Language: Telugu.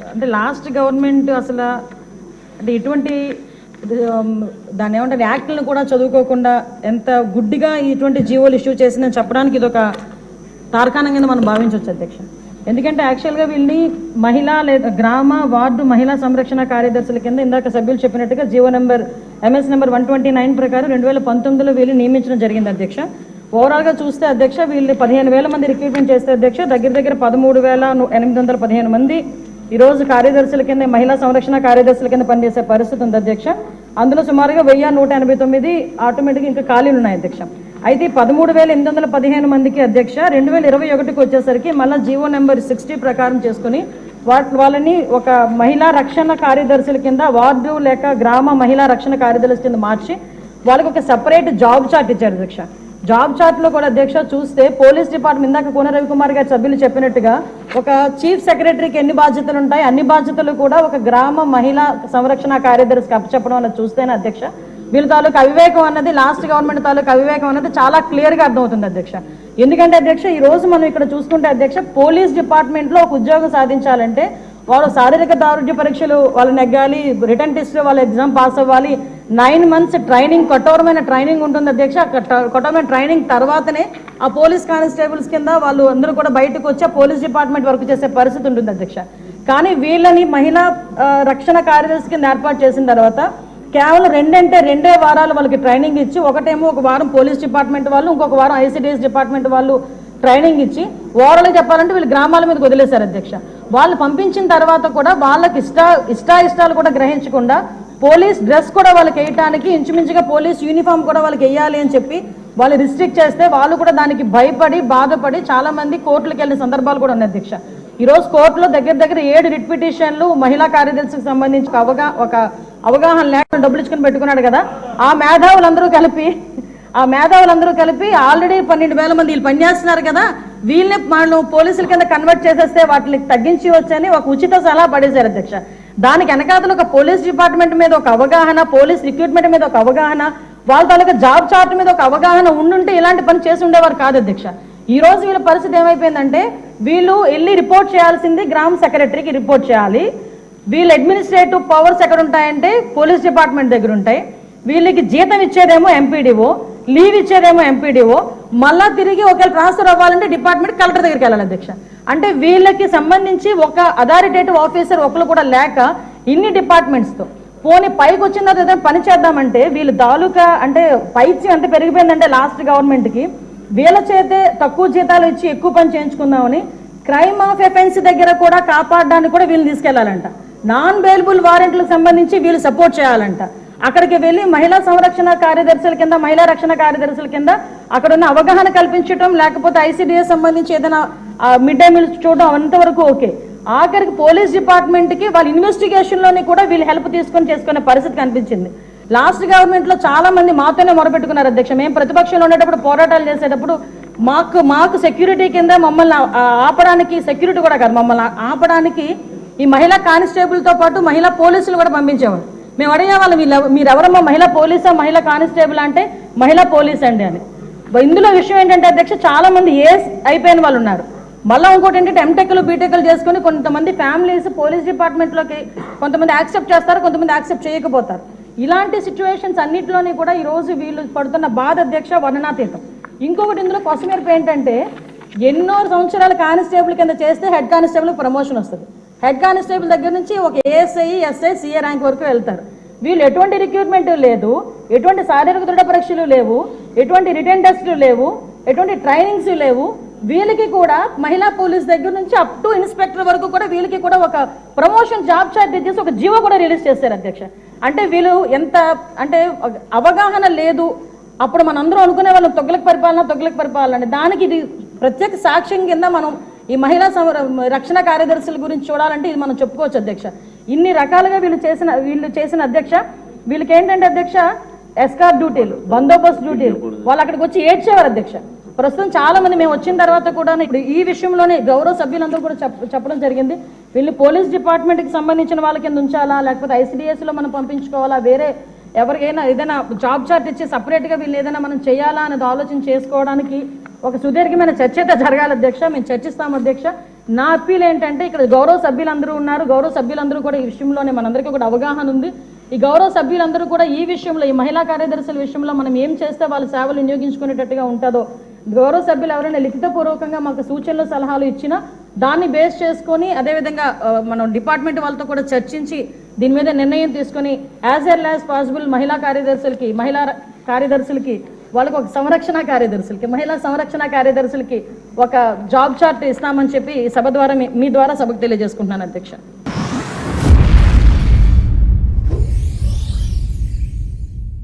అంటే లాస్ట్ గవర్నమెంట్ అసలు అంటే ఇటువంటి దాన్ని ఏమంటారు యాక్ట్లను కూడా చదువుకోకుండా ఎంత గుడ్డిగా ఇటువంటి జీవోలు ఇష్యూ చేసిందని చెప్పడానికి ఇది ఒక తార్కాణం కింద మనం భావించవచ్చు అధ్యక్ష. ఎందుకంటే యాక్చువల్గా వీళ్ళని మహిళా లేదా గ్రామ వార్డు మహిళా సంరక్షణ కార్యదర్శుల కింద ఇందాక సభ్యులు చెప్పినట్టుగా జీవో నెంబర్ ఎంఎస్ నెంబర్ 129 ప్రకారం 2019లో వీళ్ళు నియమించడం జరిగింది అధ్యక్ష. ఓవరాల్గా చూస్తే అధ్యక్ష వీళ్ళు 15,000 మంది రిక్రూట్మెంట్ చేస్తే అధ్యక్ష దగ్గర 13,815 మంది ఈరోజు కార్యదర్శుల కింద మహిళా సంరక్షణ కార్యదర్శుల కింద పనిచేసే పరిస్థితి ఉంది అధ్యక్ష. అందులో సుమారుగా 1,189 ఆటోమేటిక్గా ఇంకా ఖాళీలు ఉన్నాయి అధ్యక్ష. అయితే 13,815 మందికి అధ్యక్ష 2021కి వచ్చేసరికి మళ్ళీ జీవో నెంబర్ 60 ప్రకారం చేసుకుని వాళ్ళని ఒక మహిళా రక్షణ కార్యదర్శుల కింద వార్డు లేక గ్రామ మహిళా రక్షణ కార్యదర్శుల కింద మార్చి వాళ్ళకి ఒక సపరేట్ జాబ్ చార్ట్ ఇచ్చారు అధ్యక్ష. జాబ్ చార్ట్లో కూడా అధ్యక్ష చూస్తే పోలీస్ డిపార్ట్మెంట్ ఇందాక కోన రవికుమార్ గారు సభ్యులు చెప్పినట్టుగా ఒక చీఫ్ సెక్రటరీకి ఎన్ని బాధ్యతలు ఉంటాయి అన్ని బాధ్యతలు కూడా ఒక గ్రామ మహిళా సంరక్షణ కార్యదర్శికి అప్పచెప్పడం అన్నది చూస్తేనే అధ్యక్ష వీళ్ళ తాలూకు అవివేకం అన్నది లాస్ట్ గవర్నమెంట్ తాలూకు అవివేకం అన్నది చాలా క్లియర్గా అర్థమవుతుంది అధ్యక్ష. ఎందుకంటే అధ్యక్ష ఈ రోజు మనం ఇక్కడ చూసుకుంటే అధ్యక్ష పోలీస్ డిపార్ట్మెంట్లో ఒక ఉద్యోగం సాధించాలంటే వాళ్ళు శారీరక దారుఢ్య పరీక్షలు వాళ్ళు నెగ్గాలి, రిటర్న్ టెస్ట్లో వాళ్ళ ఎగ్జామ్ పాస్ అవ్వాలి, 9 months ట్రైనింగ్ కఠోరమైన ట్రైనింగ్ ఉంటుంది అధ్యక్ష. కఠోరమైన ట్రైనింగ్ తర్వాతనే ఆ పోలీస్ కానిస్టేబుల్స్ కింద వాళ్ళు అందరూ కూడా బయటకు వచ్చి పోలీస్ డిపార్ట్మెంట్ వర్క్ చేసే పరిస్థితి ఉంటుంది అధ్యక్ష. కానీ వీళ్ళని మహిళా రక్షణ కార్యదర్శి కింద ఏర్పాటు చేసిన తర్వాత కేవలం 2 వారాలు వాళ్ళకి ట్రైనింగ్ ఇచ్చి ఒకటేమో ఒక వారం పోలీస్ డిపార్ట్మెంట్ వాళ్ళు ఇంకొక వారం ఐసిడిఎస్ డిపార్ట్మెంట్ వాళ్ళు ట్రైనింగ్ ఇచ్చి ఓవరాల్గా చెప్పాలంటే వీళ్ళు గ్రామాల మీదకి వదిలేశారు అధ్యక్ష. వాళ్ళు పంపించిన తర్వాత కూడా వాళ్ళకి ఇష్టాలు కూడా గ్రహించకుండా పోలీస్ డ్రెస్ కూడా వాళ్ళకి వేయటానికి ఇంచుమించుగా పోలీస్ యూనిఫామ్ కూడా వాళ్ళకి వేయాలి అని చెప్పి వాళ్ళు రిస్ట్రిక్ట్ చేస్తే వాళ్ళు కూడా దానికి భయపడి బాధపడి చాలా మంది కోర్టులకు వెళ్ళిన సందర్భాలు కూడా ఉన్నాయి అధ్యక్ష. ఈరోజు కోర్టులో దగ్గర 7 రిట్ పిటిషన్లు మహిళా కార్యదర్శికి సంబంధించి ఒక అవగాహన లేకుండా డబ్బులు ఇచ్చుకుని పెట్టుకున్నాడు కదా, ఆ మేధావులందరూ కలిపి ఆల్రెడీ 12,000 మంది వీళ్ళు పనిచేస్తున్నారు కదా వీళ్ళని మనం పోలీసుల కింద కన్వర్ట్ చేసేస్తే వాటిని తగ్గించి వచ్చని ఒక ఉచిత సలహా పడేశారు అధ్యక్ష. దానికి వెనకాతలు ఒక పోలీస్ డిపార్ట్మెంట్ మీద ఒక అవగాహన, పోలీస్ రిక్రూట్మెంట్ మీద ఒక అవగాహన, వాళ్ళ తాలూకా జాబ్ చార్ట్ మీద ఒక అవగాహన ఉండుంటే ఇలాంటి పని చేసి ఉండేవారు కాదు అధ్యక్ష. ఈ రోజు వీళ్ళ పరిస్థితి ఏమైపోయిందంటే వీళ్ళు వెళ్ళి రిపోర్ట్ చేయాల్సింది గ్రామ సెక్రటరీకి రిపోర్ట్ చేయాలి. వీళ్ళ అడ్మినిస్ట్రేటివ్ పవర్స్ ఎక్కడ ఉంటాయంటే పోలీస్ డిపార్ట్మెంట్ దగ్గర ఉంటాయి. వీళ్ళకి జీతం ఇచ్చేదేమో ఎంపీడీఓ, లీవ్ ఇచ్చేదేమో ఎంపీడీఓ, మళ్ళా తిరిగి ఒకవేళ ట్రాన్స్ఫర్ అవ్వాలంటే డిపార్ట్మెంట్ కలెక్టర్ దగ్గరికి వెళ్ళాలి అధ్యక్ష. అంటే వీళ్ళకి సంబంధించి ఒక అథారిటేటివ్ ఆఫీసర్ ఒకరు కూడా లేక ఇన్ని డిపార్ట్మెంట్స్తో పోనీ పైకి వచ్చిన తర్వాత ఏదైనా పని చేద్దామంటే వీళ్ళు తాలూకా అంటే పైచి ఎంత పెరిగిపోయిందంటే లాస్ట్ గవర్నమెంట్కి వీళ్ళ చేతే తక్కువ జీతాలు ఇచ్చి ఎక్కువ పని చేయించుకుందామని క్రైమ్ ఆఫ్ ఎఫెన్స్ దగ్గర కూడా కాపాడడానికి కూడా వీళ్ళు తీసుకెళ్లాలంట. నాన్ బెయిలబుల్ వారెంట్లకు సంబంధించి వీళ్ళు సపోర్ట్ చేయాలంట. అక్కడికి వెళ్ళి మహిళా సంరక్షణ కార్యదర్శుల కింద మహిళా రక్షణ కార్యదర్శుల కింద అక్కడ ఉన్న అవగాహన కల్పించడం లేకపోతే ఐసిడిఎస్ సంబంధించి ఏదైనా మిడ్ డే మీల్స్ చూడడం అంతవరకు ఓకే. ఆఖరికి పోలీస్ డిపార్ట్మెంట్కి వాళ్ళ ఇన్వెస్టిగేషన్లోని కూడా వీళ్ళు హెల్ప్ తీసుకొని చేసుకునే పరిస్థితి కనిపించింది. లాస్ట్ గవర్నమెంట్లో చాలా మంది మాతోనే మొరపెట్టుకున్నారు అధ్యక్ష. మేము ప్రతిపక్షంలో ఉండేటప్పుడు పోరాటాలు చేసేటప్పుడు మాకు సెక్యూరిటీ కింద మమ్మల్ని ఆపడానికి, సెక్యూరిటీ కూడా కాదు మమ్మల్ని ఆపడానికి ఈ మహిళా కానిస్టేబుల్తో పాటు మహిళా పోలీసులు కూడా పంపించేవారు. మేము అడిగేవాళ్ళం మీరెవరమ్మా మహిళా పోలీసా మహిళా కానిస్టేబుల్ అంటే మహిళా పోలీస్ అండి అని. ఇందులో విషయం ఏంటంటే అధ్యక్ష చాలా మంది ఏస్ అయిపోయిన వాళ్ళు ఉన్నారు. మళ్ళీ ఇంకోటి ఏంటంటే ఎంటెక్లు బీటెక్లు చేసుకుని కొంతమంది ఫ్యామిలీస్ పోలీస్ డిపార్ట్మెంట్లోకి కొంతమంది యాక్సెప్ట్ చేస్తారు, కొంతమంది యాక్సెప్ట్ చేయకపోతారు. ఇలాంటి సిచ్యువేషన్స్ అన్నింటిలోని కూడా ఈరోజు వీళ్ళు పడుతున్న బాధ అధ్యక్ష వర్ణనాతీతం. ఇంకొకటి ఇందులో కొసమేర్పు ఏంటంటే ఎన్నో సంవత్సరాల కానిస్టేబుల్ కింద చేస్తే హెడ్ కానిస్టేబుల్ ప్రమోషన్ వస్తుంది. హెడ్ కానిస్టేబుల్ దగ్గర నుంచి ఒక ఏఎస్ఐ, ఎస్ఐ, సిఏ ర్యాంక్ వరకు వెళ్తారు. వీళ్ళు ఎటువంటి రిక్రూట్మెంట్ లేదు, ఎటువంటి శారీరక దృఢ పరీక్షలు లేవు, ఎటువంటి రిటర్న్ టెస్టులు లేవు, ఎటువంటి ట్రైనింగ్స్ లేవు. వీళ్ళకి కూడా మహిళా పోలీస్ దగ్గర నుంచి అప్ టు ఇన్స్పెక్టర్ వరకు కూడా వీళ్ళకి కూడా ఒక ప్రమోషన్ జాబ్ చార్ట్ ఇచ్చేసి ఒక జీవో కూడా రిలీజ్ చేశారు అధ్యక్ష. అంటే వీళ్ళు ఎంత అంటే అవగాహన లేదు. అప్పుడు మనందరూ అనుకునే వాళ్ళం తొగ్గులకు పరిపాలన అంటే దానికి ఇది ప్రత్యేక సాక్ష్యం కింద మనం ఈ మహిళా రక్షణ కార్యదర్శుల గురించి చూడాలంటే ఇది మనం చెప్పుకోవచ్చు అధ్యక్ష. ఇన్ని రకాలుగా వీళ్ళు చేసిన అధ్యక్ష వీళ్ళకి ఏంటంటే అధ్యక్ష ఎస్కార్ డ్యూటీలు, బందోబస్తు డ్యూటీలు, వాళ్ళు అక్కడికి వచ్చి ఏడ్చేవారు అధ్యక్ష. ప్రస్తుతం చాలా మంది మేము వచ్చిన తర్వాత కూడా ఇప్పుడు ఈ విషయంలోనే గౌరవ సభ్యులందరూ కూడా చెప్పడం జరిగింది. వీళ్ళు పోలీస్ డిపార్ట్మెంట్కి సంబంధించిన వాళ్ళ కింద ఉంచాలా లేకపోతే ఐసిడిఎస్లో మనం పంపించుకోవాలా, వేరే ఎవరికైనా ఏదైనా జాబ్ చార్ట్ ఇచ్చి సపరేట్గా వీళ్ళు ఏదైనా మనం చేయాలా అనేది ఆలోచన చేసుకోవడానికి ఒక సుదీర్ఘమైన చర్చ అయితే జరగాలి అధ్యక్ష. మేము చర్చిస్తాం అధ్యక్ష. నా అప్పీల్ ఏంటంటే ఇక్కడ గౌరవ సభ్యులందరూ ఉన్నారు, గౌరవ సభ్యులందరూ కూడా ఈ విషయంలోనే మనందరికీ కూడా అవగాహన ఉంది. ఈ గౌరవ సభ్యులందరూ కూడా ఈ విషయంలో, ఈ మహిళా కార్యదర్శుల విషయంలో మనం ఏం చేస్తే వాళ్ళ సేవలు వినియోగించుకునేటట్టుగా ఉంటుందో గౌరవ సభ్యులు ఎవరైనా లిఖితపూర్వకంగా మాకు సూచనలు సలహాలు ఇచ్చినా దాన్ని బేస్ చేసుకొని అదేవిధంగా మనం డిపార్ట్మెంట్ వాళ్ళతో కూడా చర్చించి దీని మీద నిర్ణయం తీసుకొని యాజ్ ఎర్లీ యాజ్ పాసిబుల్ మహిళా కార్యదర్శులకి వాళ్ళకి ఒక మహిళా సంరక్షణ కార్యదర్శులకి ఒక జాబ్ చార్ట్ ఇస్తామని చెప్పి సభ ద్వారా మీ ద్వారా సభకు తెలియజేసుకుంటున్నాను అధ్యక్ష.